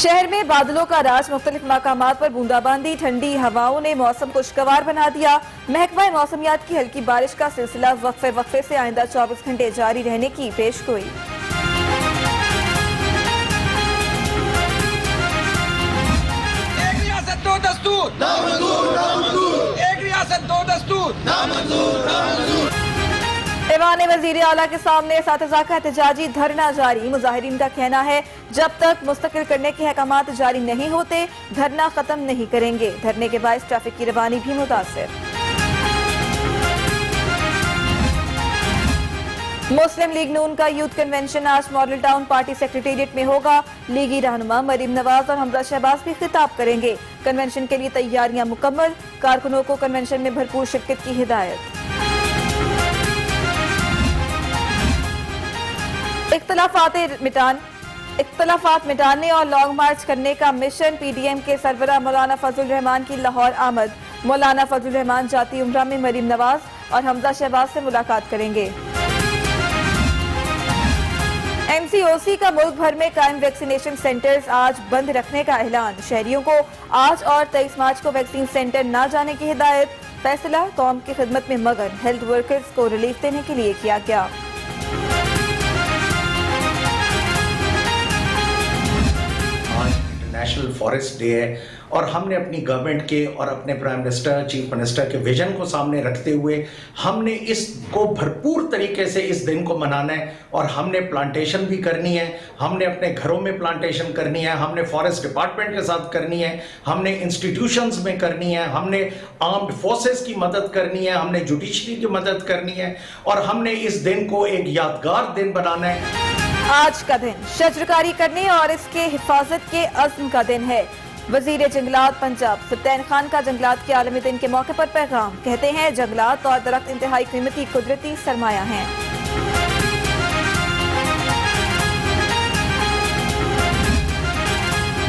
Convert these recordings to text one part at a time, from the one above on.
शहर में बादलों का राज, मुख्तलिफ मकामात पर बूंदाबांदी, ठंडी हवाओं ने मौसम खुशगवार बना दिया। महकमा मौसमियात की हल्की बारिश का सिलसिला वक्फे से आइंदा 24 घंटे जारी रहने की पेशगोई। एक रियासत दो दस्तूर नामंजूर, नामंजूर। एक रियासत दो दस्तूर नामंजूर, नामंजूर। ऐवान वजीर आला के सामने एसातिज़ा का एहतजाजी धरना जारी। मुजाहिरीन का कहना है जब तक मुस्तकिल करने के अहकामात जारी नहीं होते धरना खत्म नहीं करेंगे। धरने के बायस ट्रैफिक की रवानी भी मुतासिर। मुस्लिम लीग नून का यूथ कन्वेंशन आज मॉडल टाउन पार्टी सेक्रेटेरिएट में होगा। लीगी रहनुमा मरीम नवाज और हमजा शहबाज भी खिताब करेंगे। कन्वेंशन के लिए तैयारियां मुकम्मल, कारकुनों को कन्वेंशन में भरपूर शिरकत की हिदायत। इख्तलाफात मिटाने और लॉन्ग मार्च करने का मिशन। पीडीएम के सरबराह मौलाना फजलुर रहमान की लाहौर आमद। मौलाना फजलुर रहमान जाती उम्रा में मरीम नवाज और हमजा शहबाज से मुलाकात करेंगे। एमसीओसी का मुल्क भर में कायम वैक्सीनेशन सेंटर्स आज बंद रखने का ऐलान। शहरियों को आज और 23 मार्च को वैक्सीन सेंटर न जाने की हिदायत। फैसला कौम की खिदमत में मगन हेल्थ वर्कर्स को रिलीफ देने के लिए किया गया। नेशनल फॉरेस्ट डे है और हमने अपनी गवर्नमेंट के और अपने प्राइम मिनिस्टर, चीफ मिनिस्टर के विजन को सामने रखते हुए हमने इसको भरपूर तरीके से इस दिन को मनाना है। और हमने प्लांटेशन भी करनी है, हमने अपने घरों में प्लांटेशन करनी है, हमने फॉरेस्ट डिपार्टमेंट के साथ करनी है, हमने इंस्टीट्यूशंस में करनी है, हमने आर्म्ड फोर्सेस की मदद करनी है, हमने जुडिशरी की मदद करनी है और हमने इस दिन को एक यादगार दिन बनाना है। आज का दिन शजरकारी करने और इसके हिफाजत के अज़्म का दिन है। वजीर जंगलात पंजाब सत्तैन खान का जंगलात के आलमी दिन के मौके पर पैगाम। कहते हैं जंगलात और दरख्त इंतहाई कीमती कुदरती सरमाया हैं।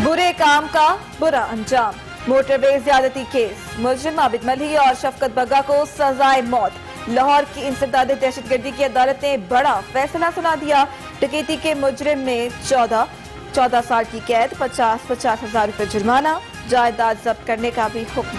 बुरे काम का बुरा अंजाम। मोटरवे ज्यादती केस। मुलजिम आबिद मल्ही और शफकत बग्गा को सजाए मौत। लाहौर की इंसदादे दहशतगर्दी की अदालत ने बड़ा फैसला सुना दिया। डकैती के मुजरिम ने 14 साल की कैद, 50 हजार रुपए जुर्माना, जायदाद जब्त करने का भी हुक्म।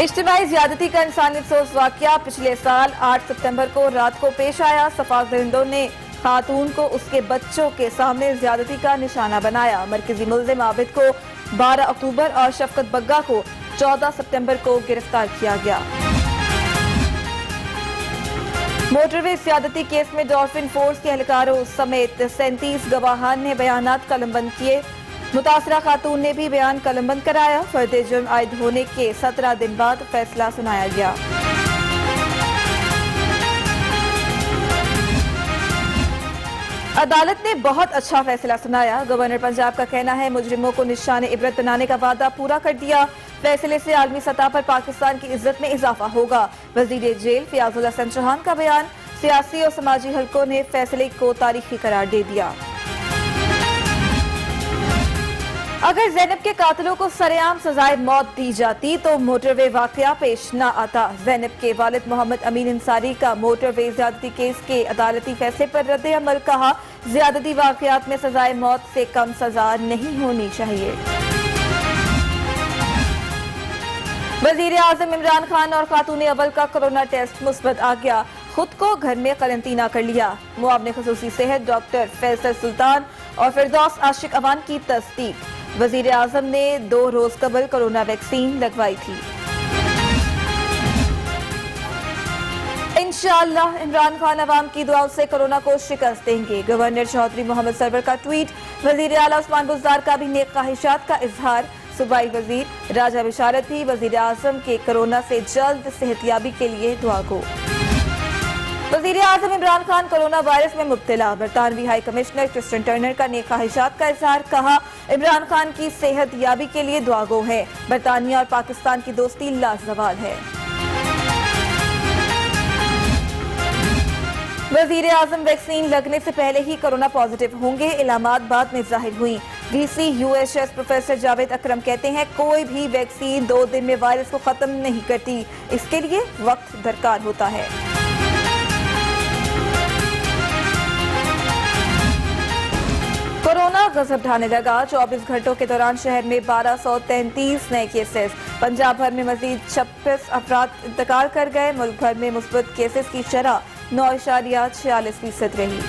इज्तिमाई ज्यादती का इंसानियत सोज वाकया पिछले साल 8 सितंबर को रात को पेश आया। सफाक दरिंदों ने खातून को उसके बच्चों के सामने ज्यादती का निशाना बनाया। मरकजी मुलजिम आबिद को 12 अक्टूबर और शफकत बग्गा को 14 सितंबर को गिरफ्तार किया गया। मोटरवे ज्यादती केस में डॉल्फिन फोर्स के एहलकारों समेत 37 गवाहान ने बयानात कलमबंद किए। मुतासरा खातून ने भी बयान कलमबंद कराया। फर्द जुर्म आयद होने के 17 दिन बाद फैसला सुनाया गया। अदालत ने बहुत अच्छा फैसला सुनाया। गवर्नर पंजाब का कहना है मुजरिमों को निशाने इबरत बनाने का वादा पूरा कर दिया। फैसले से आलमी सतह पर पाकिस्तान की इज्जत में इजाफा होगा। वजीर जेल फयाजुल हसन चौहान का बयान। सियासी और समाजी हलकों ने फैसले को तारीखी करार दे दिया। अगर जैनब के कातिलों को सरेआम सजाए मौत दी जाती तो मोटरवे वाकया पेश न आता। जैनब के वालिद मोहम्मद अमीन अंसारी का मोटरवे ज्यादती केस के अदालती फैसले पर रद्द अमल। कहा ज्यादती वाकयात में सजाए मौत से कम सजा नहीं होनी चाहिए। वजीर आजम इमरान खान और खातून अव्वल का कोरोना टेस्ट मुस्बत आ गया। खुद को घर में करंटीना कर लिया। मुआवने खुसूसी सेहत डॉक्टर फैसल सुल्तान और फिरदौस आशिक अवान की तस्दीक। वजीर आजम ने 2 रोज कबल कोरोना वैक्सीन लगवाई थी। इंशाअल्लाह इमरान खान अवाम की दुआओं से कोरोना को शिकस्त देंगे। गवर्नर चौधरी मोहम्मद सरवर का ट्वीट। वजीर आला उस्मान बुज़दार का भी नेक ख्वाहिशात का इजहार। सूबाई वजीर राजा बिशारत भी वजीर आजम के कोरोना से जल्द सेहतियाबी के लिए दुआ गो। वजीर आजम इमरान खान कोरोना वायरस में मुब्तला। बरतानवी हाई कमिश्नर क्रिस्टन टर्नर का नेक ख्वाहिशात का इजहार। कहा इमरान खान की सेहत याबी के लिए दुआ गो है। बरतानिया और पाकिस्तान की दोस्ती लाजवाल है। वजीर आजम वैक्सीन लगने से पहले ही कोरोना पॉजिटिव होंगे। इलामात बाद में जाहिर हुई। वीसी यूएचएस प्रोफेसर जावेद अकरम कहते हैं कोई भी वैक्सीन 2 दिन में वायरस को खत्म नहीं करती, इसके लिए वक्त दरकार होता है। मजहब ढाने लगा। 24 घंटों के दौरान शहर में 1233 नए केसेस। पंजाब भर में मजीद 26 अफराद इंतकाल कर गए। मुल्क भर में मुस्बत केसेस की शरह 9.46% रही।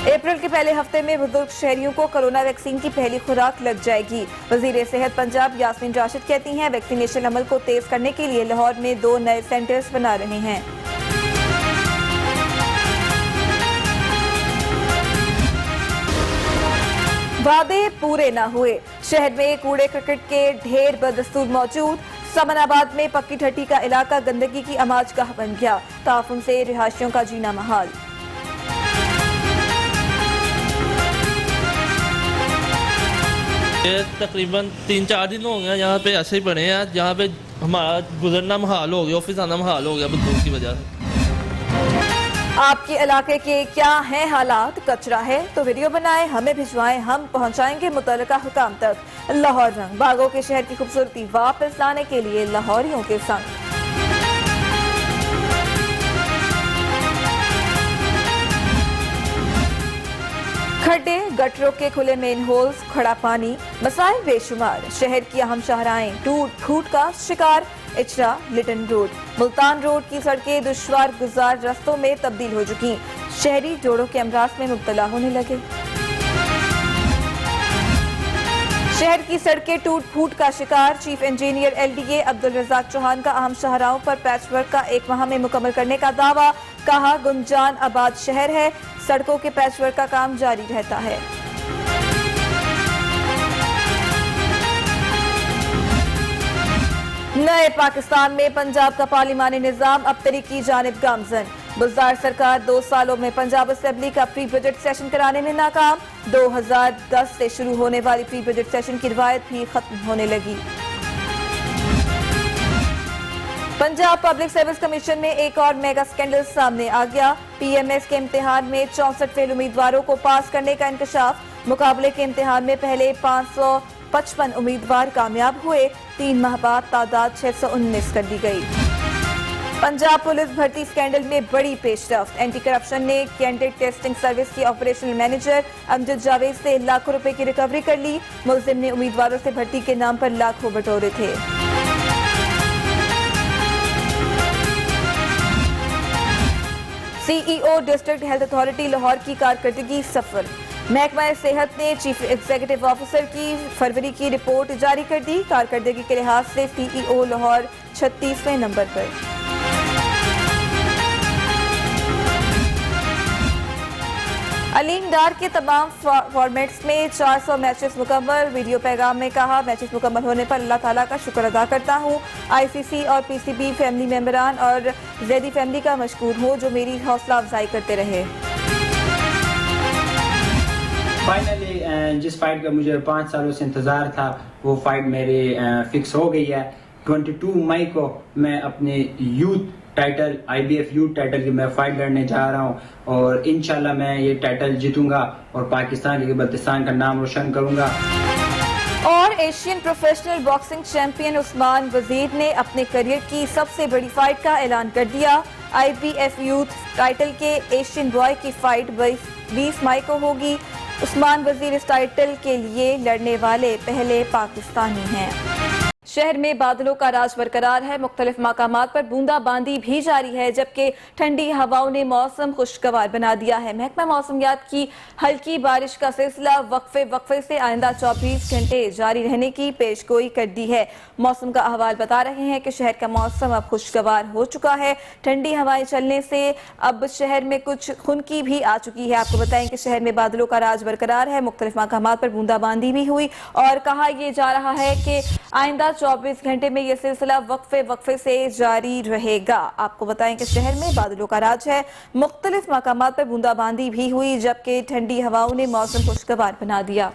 अप्रैल के पहले हफ्ते में बुजुर्ग शहरियों को कोरोना वैक्सीन की पहली खुराक लग जाएगी। वजीर सेहत पंजाब यास्मीन राशिद कहती हैं, वैक्सीनेशन अमल को तेज करने के लिए लाहौर में 2 नए सेंटर्स बना रहे हैं। वादे पूरे न हुए। शहर में कूड़े क्रिकेट के ढेर बदस्तूर मौजूद। समनाबाद में पक्की ठट्टी का इलाका गंदगी की अमाजगाह बन गया। ताफुन से रिहायशियों का जीना महाल। ये तकरीबन 3-4 दिन हो गए यहाँ पे ऐसे ही पड़े हैं, जहाँ पे हमारा गुजरना महाल हो गया, ऑफिस आना महाल हो गया बदबू की वजह से। आपके इलाके के क्या हैं हालात? कचरा है तो वीडियो बनाएं, हमें भिजवाएं, हम पहुंचाएंगे मुतल्लिका हुकाम तक। लाहौर रंग बागों के शहर की खूबसूरती वापस लाने के लिए लाहौरियों के संग। खड्डे, गटरों के खुले मेन होल्स, खड़ा पानी, मसाइल बेशुमार। शहर की अहम शाहराहें टूट फूट का शिकार। इचरा, लिटन रोड, मुल्तान रोड की सड़कें दुश्वार गुजार रास्तों में तब्दील हो चुकी। शहरी जोड़ों के अमराज में मुब्तला होने लगे। शहर की सड़कें टूट फूट का शिकार। Chief engineer LDA Abdul Razzaq Chauhan का अहम शाहराहों पर पैच वर्क का 1 माह में मुकम्मल करने का दावा। कहा, गुंजान आबाद शहर है, सड़कों के पैच वर्क का काम जारी रहता है। नए पाकिस्तान में पंजाब का पार्लिमानी निजाम अब तरीकी जानिब गामजन। बुज़दार सरकार 2 सालों में पंजाब असेंबली का प्री बजट सेशन कराने में नाकाम। 2010 से शुरू होने वाली प्री बजट सेशन की रिवायत भी खत्म होने लगी। पंजाब पब्लिक सर्विस कमीशन में एक और मेगा स्कैंडल सामने आ गया। PMS के इम्तिहान में 64 फेल उम्मीदवारों को पास करने का इंकशाफ। मुकाबले के इम्तिहान में पहले 555 उम्मीदवार कामयाब हुए। 3 माह बाद तादाद 619 कर दी गई। पंजाब पुलिस भर्ती स्कैंडल में बड़ी पेशरफ्त। एंटी करप्शन ने कैंडिडेट टेस्टिंग सर्विस की ऑपरेशनल मैनेजर अमजद जावेद से लाखों रुपए की रिकवरी कर ली। मुलजिम ने उम्मीदवारों से भर्ती के नाम पर लाखों बटोरे थे। CEO district health authority Lahore की कारकर्दगी सफल। महकमा सेहत ने चीफ एग्जीक्यूटिव ऑफिसर की फरवरी की रिपोर्ट जारी कर दी। कारकर्दगी के लिहाज से CEO लाहौर 36वें नंबर पर। अलीम डार के तमाम फॉर्मेट्स में 400 मैचेस मुकम्मल। वीडियो पैगाम में कहा, मैचेस मुकम्मल होने पर अल्लाह ताला का शुक्र अदा करता हूँ। ICC और PCB फैमिली मेंबरान और जैदी फैमिली का मशकूर हूँ जो मेरी हौसला अफजाई करते रहे। फाइनली जिस फाइट का मुझे 5 सालों से इंतज़ार था वो फाइट मेरी फिक्स हो गई है। 22 मई को मैं अपने youth title IBF youth title की मैं फाइट लड़ने जा रहा हूं और इंशाल्लाह मैं ये टाइटल जीतूंगा और पाकिस्तान के बल्तिस्तान का नाम रोशन करूंगा। और Asian professional boxing champion Usman वजीर ने अपने करियर की सबसे बड़ी फाइट का ऐलान कर दिया। IBF यूथ टाइटल के एशियन बॉय की फाइट 20 मई को होगी। उस्मान वजीर इस टाइटल के लिए लड़ने वाले पहले पाकिस्तानी हैं। शहर में बादलों का राज बरकरार है। मुख्तलिफ मकामात पर बूंदाबांदी भी जारी है, जबकि ठंडी हवाओं ने मौसम खुशगवार बना दिया है। महकमा मौसमियात की हल्की बारिश का सिलसिला वक्फे से आइंदा 24 घंटे जारी रहने की पेशगोई कर दी है। मौसम का अहवाल बता रहे हैं कि शहर का मौसम अब खुशगवार हो चुका है। ठंडी हवाएं चलने से अब शहर में कुछ खुनकी भी आ चुकी है। आपको बताएं कि शहर में बादलों का राज बरकरार है। मुख्तलिफ मकामात पर बूंदाबांदी भी हुई और कहा यह जा रहा है कि आइंदा 24 घंटे में यह सिलसिला वक्फे से जारी रहेगा। आपको बताएं कि शहर में बादलों का राज है। मुख्तलिफ मकामात पर बूंदाबांदी भी हुई, जबकि ठंडी हवाओं ने मौसम खुशगवार बना दिया।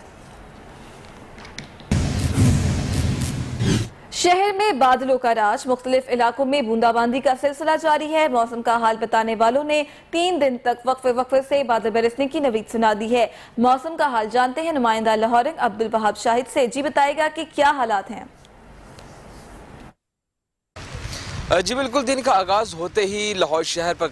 शहर में बादलों का राज, मुख्तलिफ इलाकों में बूंदाबांदी का सिलसिला जारी है। मौसम का हाल बताने वालों ने 3 दिन तक वक्फे से बादल बरसने की नवीद सुना दी है। मौसम का हाल जानते हैं नुमाइंदा लाहौर अब्दुल वहाब शाहिद से। जी बताएगा कि क्या हालात हैं। जी बिल्कुल, दिन का आगाज़ होते ही लाहौर शहर पर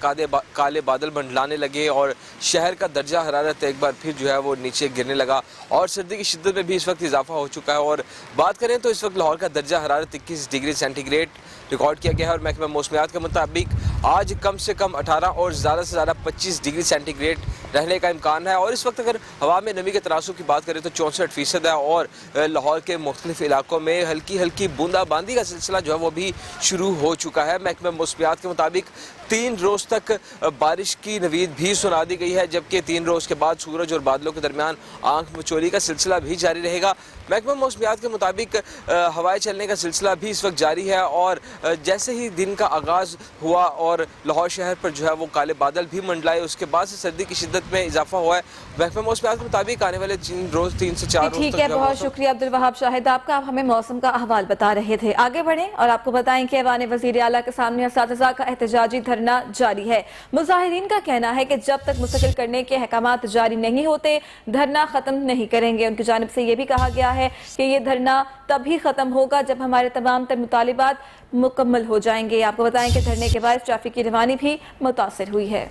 काले बादल मंडलाने लगे और शहर का दर्जा हरारत एक बार फिर जो है वो नीचे गिरने लगा और सर्दी की शिद्दत में भी इस वक्त इजाफा हो चुका है। और बात करें तो इस वक्त लाहौर का दर्जा हरारत 21 डिग्री सेंटीग्रेड रिकॉर्ड किया गया है और महकमा मौसमियात के मुताबिक आज कम से कम 18 और ज़्यादा से ज़्यादा 25 डिग्री सेंटीग्रेड रहने का इम्कान है। और इस वक्त अगर हवा में नमी के तनासुब की बात करें तो 64% है और लाहौर के मुख्तलिफ इलाकों में हल्की हल्की बूंदाबांदी का सिलसिला जो है वो भी शुरू हो चुका है। महकमा मौसमियात के मुताबिक 3 रोज़ तक बारिश की नवीद भी सुना दी गई है, जबकि 3 रोज़ के बाद सूरज और बादलों के दरमियान आंख मचोली का सिलसिला भी जारी रहेगा। महकमा मौसमियात के मुताबिक हवाएं चलने का सिलसिला भी इस वक्त जारी है और जैसे ही दिन का आगाज़ हुआ और लाहौर शहर पर जो है वो काले बादल भी मंडलाए, उसके बाद से सर्दी की शिद्दत में इजाफा हुआ है। महकमा मौसमियात के मुताबिक आने वाले 3 से 4 रोज ठीक है, बहुत शुक्रिया अब्दुल वहाब शाहिद आपका। आप हमें मौसम का अहवाल बता रहे थे। आगे बढ़ें और आपको बताएं कि ऐवान वज़ीर आला के सामने असातिज़ा का एहतजाजी धरना जारी है। मुजाहिरीन का कहना है कि जब तक मुस्तकिल करने के अहकामात जारी नहीं होते धरना खत्म नहीं करेंगे। उनकी जानिब से यह भी कहा गया है कि ये धरना तभी खत्म होगा जब हमारे तमाम तर मुतालिबात मुकम्मल हो जाएंगे। आपको बताएं कि धरने के बाद ट्रैफिक की रवानी भी मुतासिर हुई है।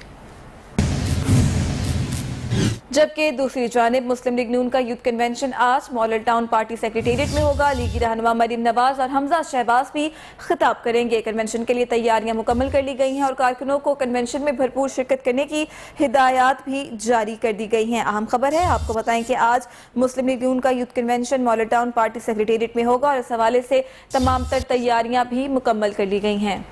जबकि दूसरी जानिब मुस्लिम लीग नून का यूथ कन्वेंशन आज मॉडल टाउन पार्टी सेक्रेटेरिएट में होगा। लीगी रहनुमा मरीम नवाज और हमजा शहबाज भी खिताब करेंगे। कन्वेंशन के लिए तैयारियां मुकम्मल कर ली गई हैं और कारकुनों को कन्वेंशन में भरपूर शिरकत करने की हिदायत भी जारी कर दी गई हैं। अहम खबर है, आपको बताएं कि आज मुस्लिम लीग नून का youth convention model town party secretariat में होगा और इस हवाले से तमाम तर तैयारियां भी मुकम्मल कर ली गई हैं।